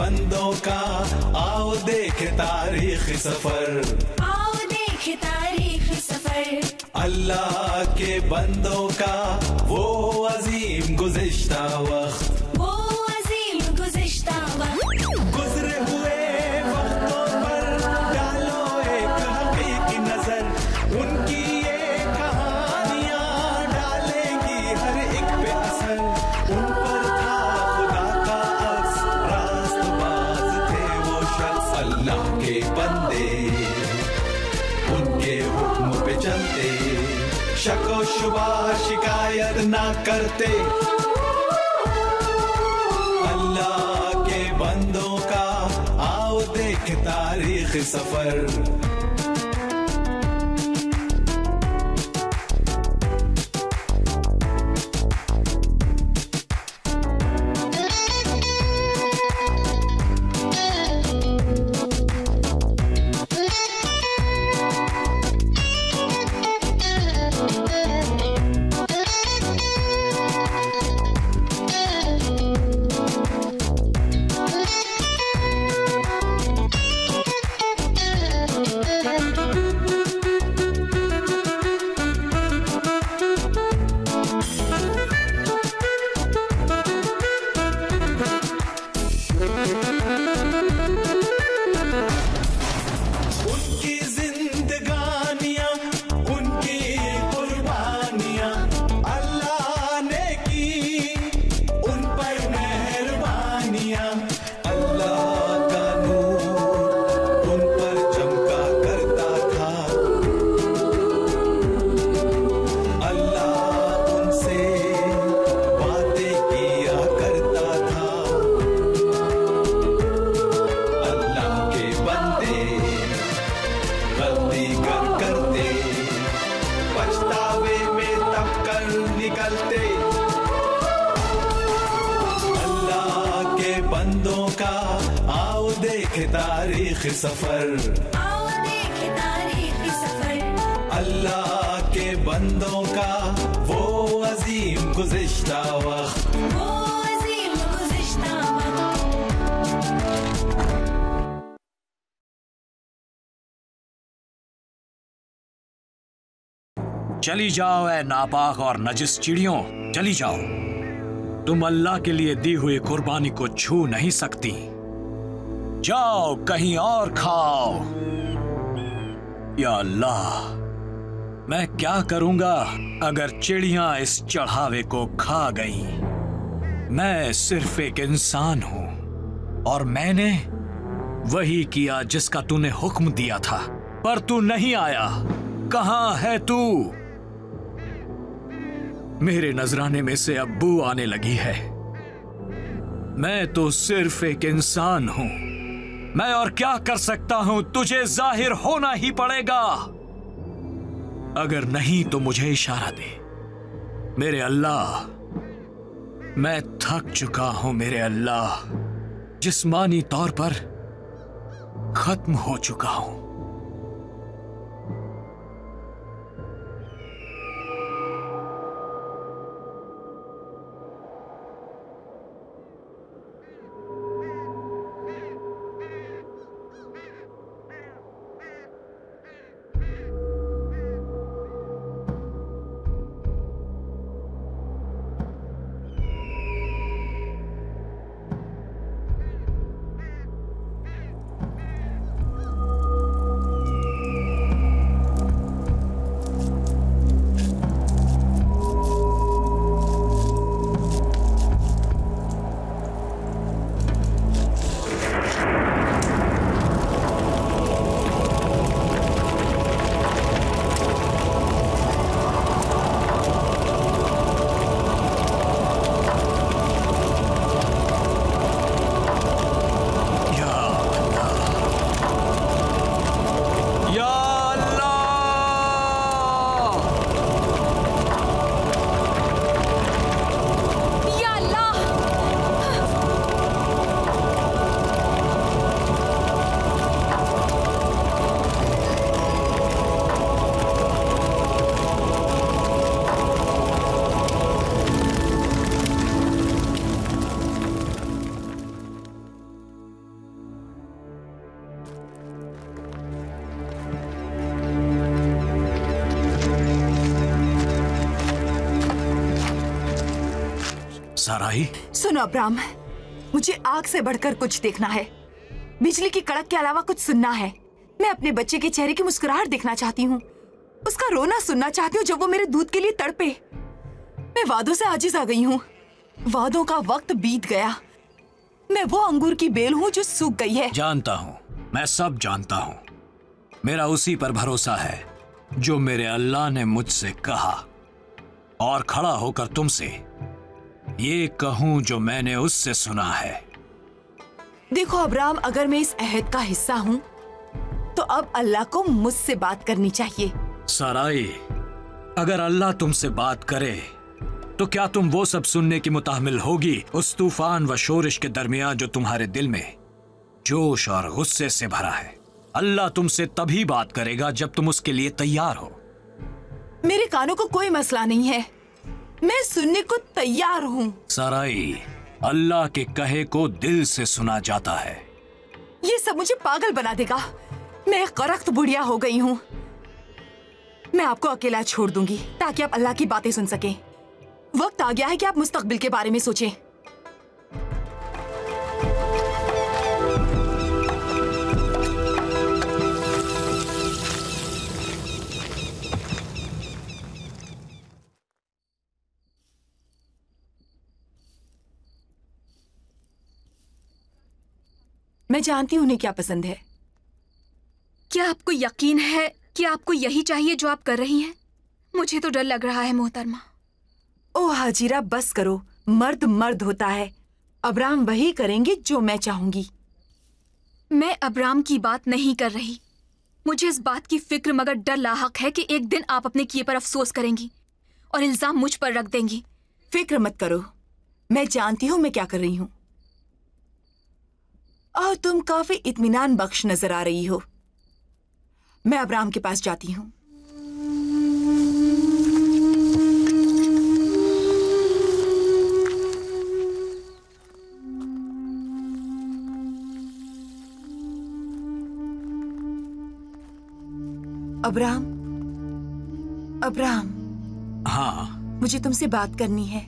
बंदों का, आओ देखे तारीख सफर, आओ देखे तारीख सफर। अल्लाह के बंदों का वो अजीम गुज़िश्ता वक्त, वो अजीम गुज़िश्ता वक्त। गुजरे हुए वक्तों पर डालो एक हकीकी नजर, उनकी ये कहानियां डालेंगी हर एक पे असर। उन पर था खुदा का अक्स, रास्तबाज थे वो शख्स, अल्लाह के बंदे उनके हुक्म पे चलते, शको शुबा शिकायत ना करते। अल्लाह के बंदों का आओ देख तारीख सफर। तारीख सफर, आओ देखे तारीख सफर। अल्लाह के बंदों का वो अजीम गुज़िश्ता वक्त, वो अजीम गुज़िश्ता वक्त। चली जाओ ऐ नापाक और नजिस चिड़ियों, चली जाओ। तुम अल्लाह के लिए दी हुई कुर्बानी को छू नहीं सकती। जाओ कहीं और खाओ। या अल्लाह, मैं क्या करूंगा अगर चिड़ियां इस चढ़ावे को खा गईं? मैं सिर्फ एक इंसान हूं और मैंने वही किया जिसका तूने हुक्म दिया था, पर तू नहीं आया। कहां है तू? मेरे नजराने में से अब बू आने लगी है। मैं तो सिर्फ एक इंसान हूं, मैं और क्या कर सकता हूं? तुझे जाहिर होना ही पड़ेगा। अगर नहीं तो मुझे इशारा दे। मेरे अल्लाह, मैं थक चुका हूं मेरे अल्लाह, जिस्मानी तौर पर खत्म हो चुका हूं। साराई? सुनो अब्राम, मुझे आग से बढ़कर कुछ देखना है। बिजली की कड़क के अलावा कुछ सुनना है। मैं अपने बच्चे के चेहरे की मुस्कुराहट देखना चाहती हूँ, उसका रोना सुनना चाहती हूँ जब वो मेरे दूध के लिए तड़पे। मैं वादों से आजिज आ गई हूँ, वादों का वक्त बीत गया। मैं वो अंगूर की बेल हूँ जो सूख गई है। जानता हूँ, मैं सब जानता हूँ। मेरा उसी पर भरोसा है जो मेरे अल्लाह ने मुझसे कहा, और खड़ा होकर तुमसे ये कहूँ जो मैंने उससे सुना है। देखो अब्राम, अगर मैं इस अहद का हिस्सा हूँ तो अब अल्लाह को मुझसे बात करनी चाहिए। साराई, अगर अल्लाह तुमसे बात करे तो क्या तुम वो सब सुनने की मुताहमिल होगी उस तूफान व शोरिश के दरमियान जो तुम्हारे दिल में जोश और गुस्से से भरा है? अल्लाह तुमसे तभी बात करेगा जब तुम उसके लिए तैयार हो। मेरे कानों को कोई मसला नहीं है, मैं सुनने को तैयार हूँ। साराई, अल्लाह के कहे को दिल से सुना जाता है। ये सब मुझे पागल बना देगा। मैं एक करख्त बुढ़िया हो गई हूँ। मैं आपको अकेला छोड़ दूंगी ताकि आप अल्लाह की बातें सुन सकें। वक्त आ गया है कि आप मुस्तकबिल के बारे में सोचें। मैं जानती हूँ उन्हें क्या पसंद है। क्या आपको यकीन है कि आपको यही चाहिए जो आप कर रही हैं? मुझे तो डर लग रहा है मोहतरमा। ओ हाजिरा, बस करो। मर्द मर्द होता है। अब्राम वही करेंगे जो मैं चाहूंगी। मैं अब्राम की बात नहीं कर रही। मुझे इस बात की फिक्र मगर डर लाहक है कि एक दिन आप अपने किए पर अफसोस करेंगी और इल्जाम मुझ पर रख देंगी। फिक्र मत करो, मैं जानती हूँ मैं क्या कर रही हूँ। और तुम काफी इत्मीनान बख्श नजर आ रही हो। मैं अब्राम के पास जाती हूँ। Abram, Abram. हाँ, मुझे तुमसे बात करनी है।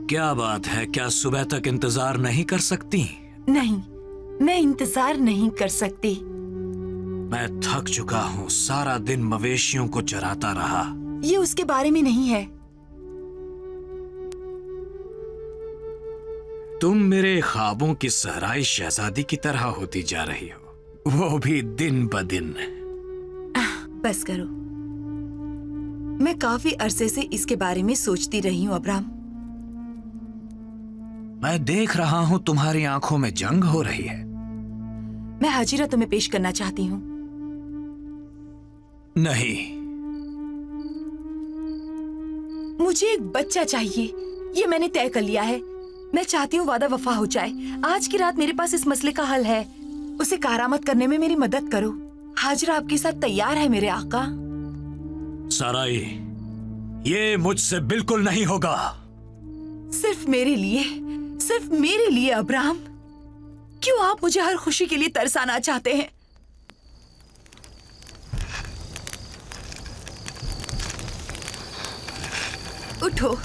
क्या बात है? क्या सुबह तक इंतजार नहीं कर सकती? नहीं, मैं इंतजार नहीं कर सकती। मैं थक चुका हूँ, सारा दिन मवेशियों को चराता रहा। ये उसके बारे में नहीं है। तुम मेरे ख्वाबों की सहराई शहजादी की तरह होती जा रही हो, वो भी दिन ब दिन। बस करो। मैं काफी अरसे से इसके बारे में सोचती रही हूँ अब्राम। मैं देख रहा हूँ तुम्हारी आंखों में जंग हो रही है। मैं हाजिरा तुम्हें पेश करना चाहती हूँ। नहीं, मुझे एक बच्चा चाहिए, ये मैंने तय कर लिया है। मैं चाहती हूँ वादा वफा हो जाए। आज की रात मेरे पास इस मसले का हल है। उसे कारामत करने में मेरी मदद करो। हाजिरा आपके साथ तैयार है मेरे आका। साराई, ये मुझसे बिल्कुल नहीं होगा। सिर्फ मेरे लिए, सिर्फ मेरे लिए अब्राम। क्यों आप मुझे हर खुशी के लिए तरसाना चाहते हैं? उठो,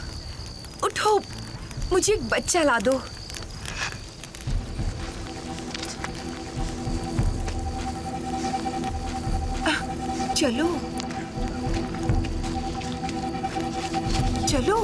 उठो, मुझे एक बच्चा ला दो। चलो, चलो।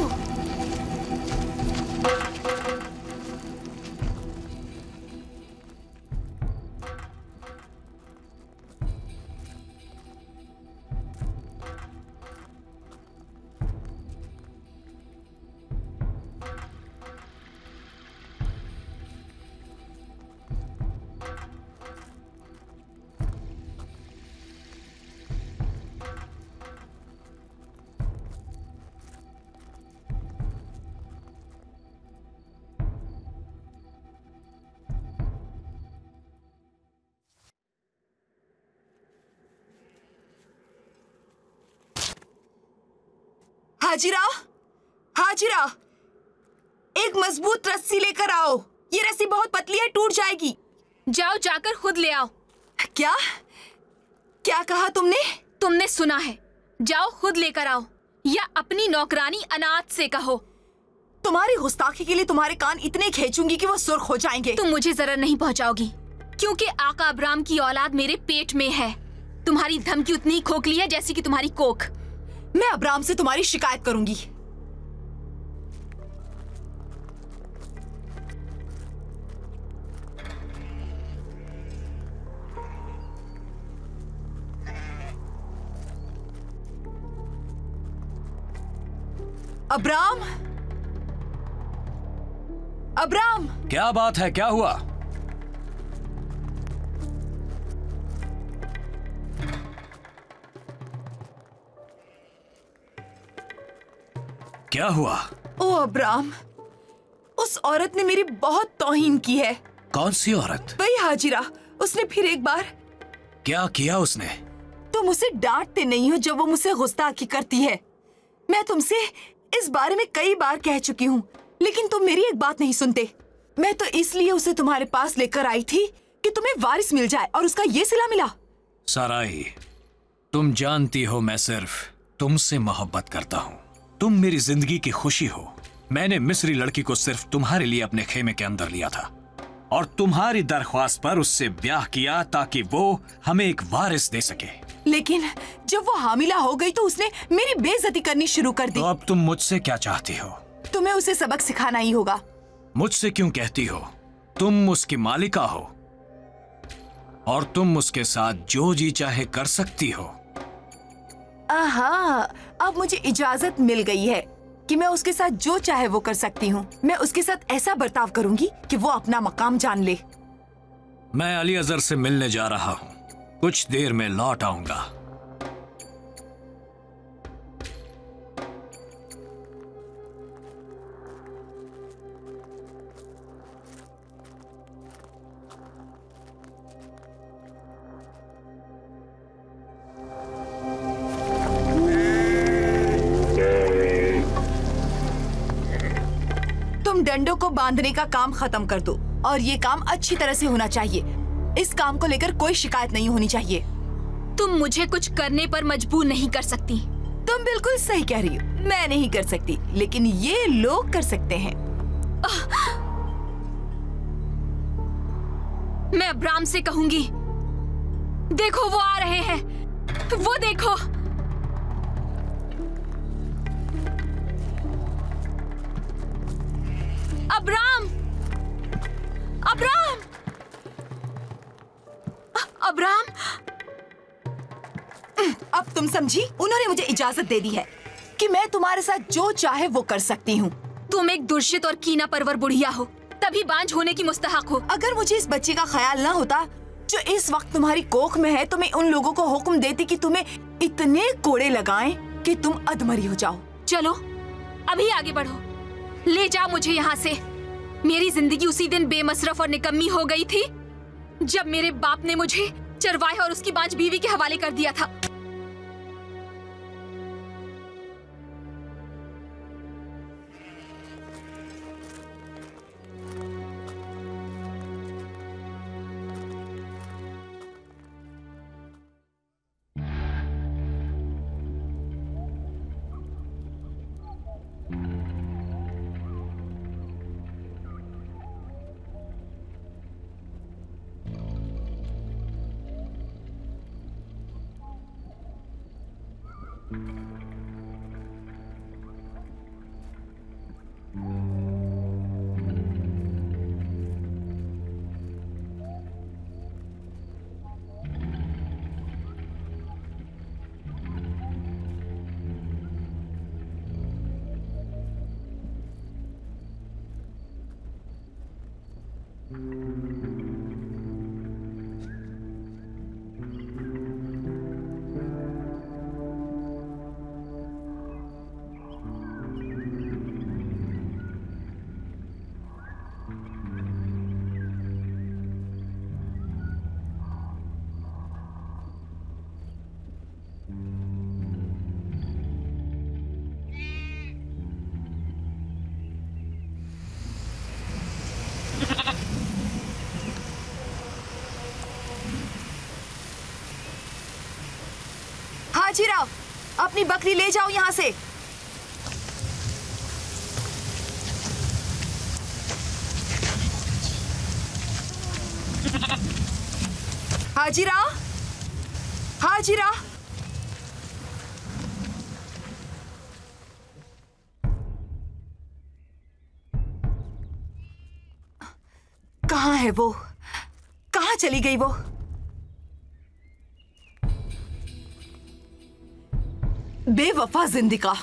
हाजिरा, हाजिरा, एक मजबूत रस्सी लेकर आओ। ये रस्सी बहुत पतली है, टूट जाएगी। जाओ, जाकर खुद ले आओ। क्या? क्या कहा तुमने? तुमने सुना है। जाओ खुद लेकर आओ, या अपनी नौकरानी अनाथ से कहो। तुम्हारी गुस्ताखी के लिए तुम्हारे कान इतने खींचूंगी कि वो सुर्ख हो जाएंगे। तुम मुझे जरा नहीं पहुंचाओगी, क्योंकि आका अब्राम की औलाद मेरे पेट में है। तुम्हारी धमकी उतनी खोखली है जैसी कि तुम्हारी कोख। मैं अब्राम से तुम्हारी शिकायत करूंगी। अब्राम, अब्राम, क्या बात है? क्या हुआ? क्या हुआ? ओ अब्राम, उस औरत ने मेरी बहुत तौहीन की है। कौन सी औरत? वही हाजिरा। उसने फिर एक बार। क्या किया उसने? तुम उसे डांटते नहीं हो जब वो मुझसे गुस्ताखी करती है। मैं तुमसे इस बारे में कई बार कह चुकी हूँ, लेकिन तुम मेरी एक बात नहीं सुनते। मैं तो इसलिए उसे तुम्हारे पास लेकर आई थी कि तुम्हें वारिस मिल जाए, और उसका ये सिला मिला। साराई, तुम जानती हो मैं सिर्फ तुमसे मोहब्बत करता हूँ। तुम मेरी जिंदगी की खुशी हो। मैंने मिस्री लड़की को सिर्फ तुम्हारे लिए अपने खेमे के अंदर लिया था और तुम्हारी दरख्वास्त पर उससे ब्याह किया ताकि वो हमें एक वारिस दे सके। लेकिन जब वो हामिला हो गई तो उसने मेरी बेइज्जती करनी शुरू कर दी। तो अब तुम मुझसे क्या चाहती हो? तुम्हें उसे सबक सिखाना ही होगा। मुझसे क्यों कहती हो? तुम उसकी मालिका हो और तुम उसके साथ जो जी चाहे कर सकती हो। आहा, अब मुझे इजाजत मिल गई है कि मैं उसके साथ जो चाहे वो कर सकती हूँ। मैं उसके साथ ऐसा बर्ताव करूंगी कि वो अपना मकाम जान ले। मैं अली अजहर से मिलने जा रहा हूँ। कुछ देर में लौट आऊंगा। तुम डंडों को बांधने का काम खत्म कर दो, और ये काम अच्छी तरह से होना चाहिए। इस काम को लेकर कोई शिकायत नहीं होनी चाहिए। तुम मुझे कुछ करने पर मजबूर नहीं कर सकती। तुम बिल्कुल सही कह रही हो। मैं नहीं कर सकती, लेकिन ये लोग कर सकते हैं। मैं अब्राम से कहूंगी, देखो वो आ रहे हैं, वो देखो। Abram, Abram, Abram. अब तुम समझी? उन्होंने मुझे इजाजत दे दी है कि मैं तुम्हारे साथ जो चाहे वो कर सकती हूँ। तुम एक दुर्शित और कीना परवर बुढ़िया हो, तभी बांझ होने की मुस्तहक हो। अगर मुझे इस बच्चे का ख्याल ना होता जो इस वक्त तुम्हारी कोख में है, तो मैं उन लोगों को हुक्म देती कि तुम्हें इतने कोड़े लगाएं कि तुम अधमरी हो जाओ। चलो अभी आगे बढ़ो, ले जाओ मुझे यहाँ से। मेरी जिंदगी उसी दिन बेमसरफ और निकम्मी हो गई थी जब मेरे बाप ने मुझे चरवाहे और उसकी बांझ बीवी के हवाले कर दिया था। हाजिरा, अपनी बकरी ले जाओ यहाँ से। हाजिरा, हाजिरा। कहाँ है वो? कहाँ चली गई वो? बेवफा जिंदगा।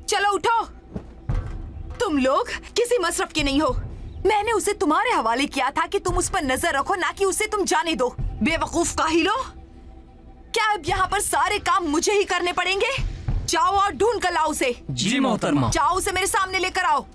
चलो उठो। तुम लोग किसी मसरफ के नहीं हो। मैंने उसे तुम्हारे हवाले किया था कि तुम उस पर नजर रखो, ना कि उसे तुम जाने दो। बेवकूफ काहिलो, क्या अब यहाँ पर सारे काम मुझे ही करने पड़ेंगे? जाओ और ढूंढ कर लाओ उसे। जी मोहतरमा। जाओ उसे मेरे सामने लेकर आओ।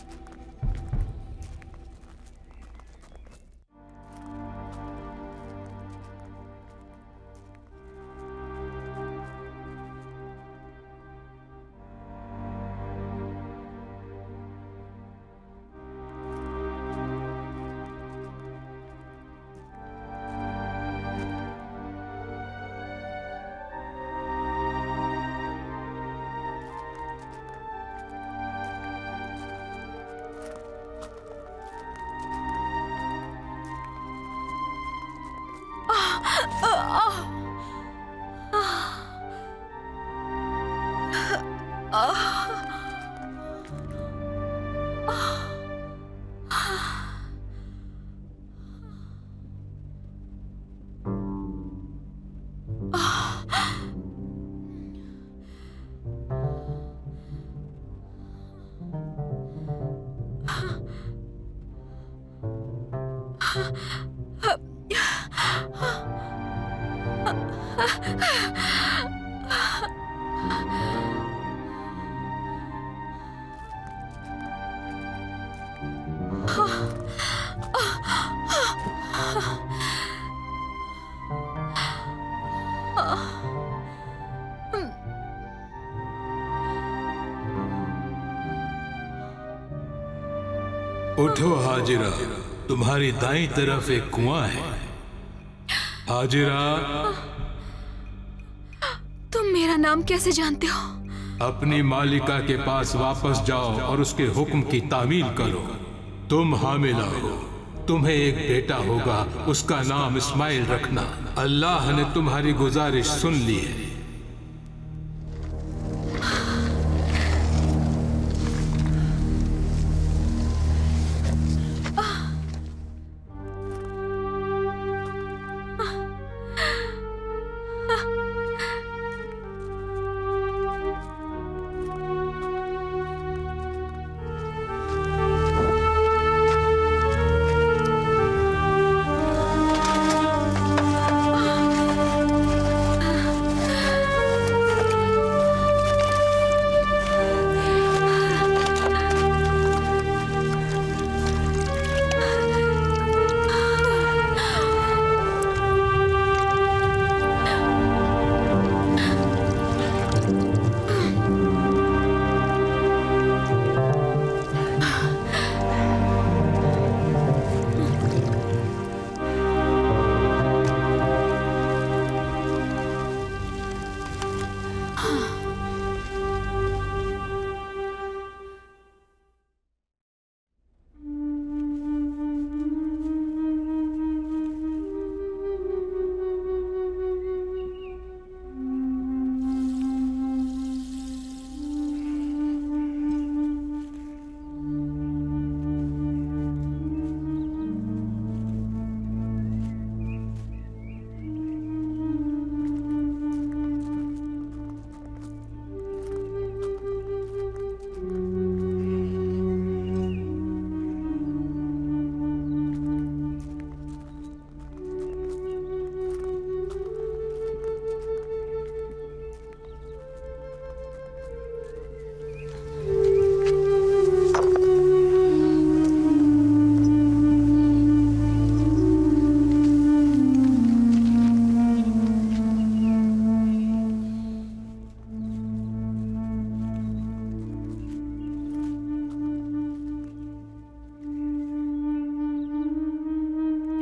उठो हाजिरा, तुम्हारी दाईं तरफ एक कुआं है। हाजिरा, तुम मेरा नाम कैसे जानते हो? अपनी मालिका के पास वापस जाओ और उसके हुक्म की तामील करो। तुम हामिला हो, तुम्हें एक बेटा होगा, उसका नाम इस्माइल रखना। अल्लाह ने तुम्हारी गुजारिश सुन ली है।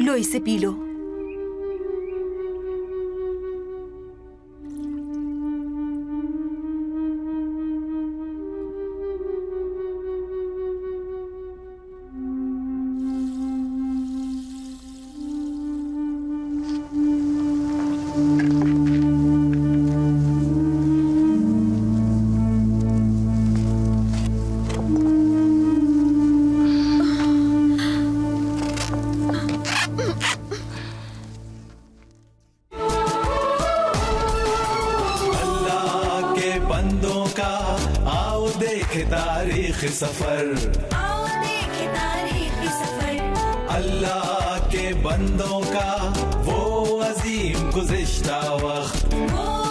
लो इसे पी लो। तारीख सफर, आओ देखे तारीखी सफर। अल्लाह के बंदों का वो अजीम गुज़िश्ता वक्त, वो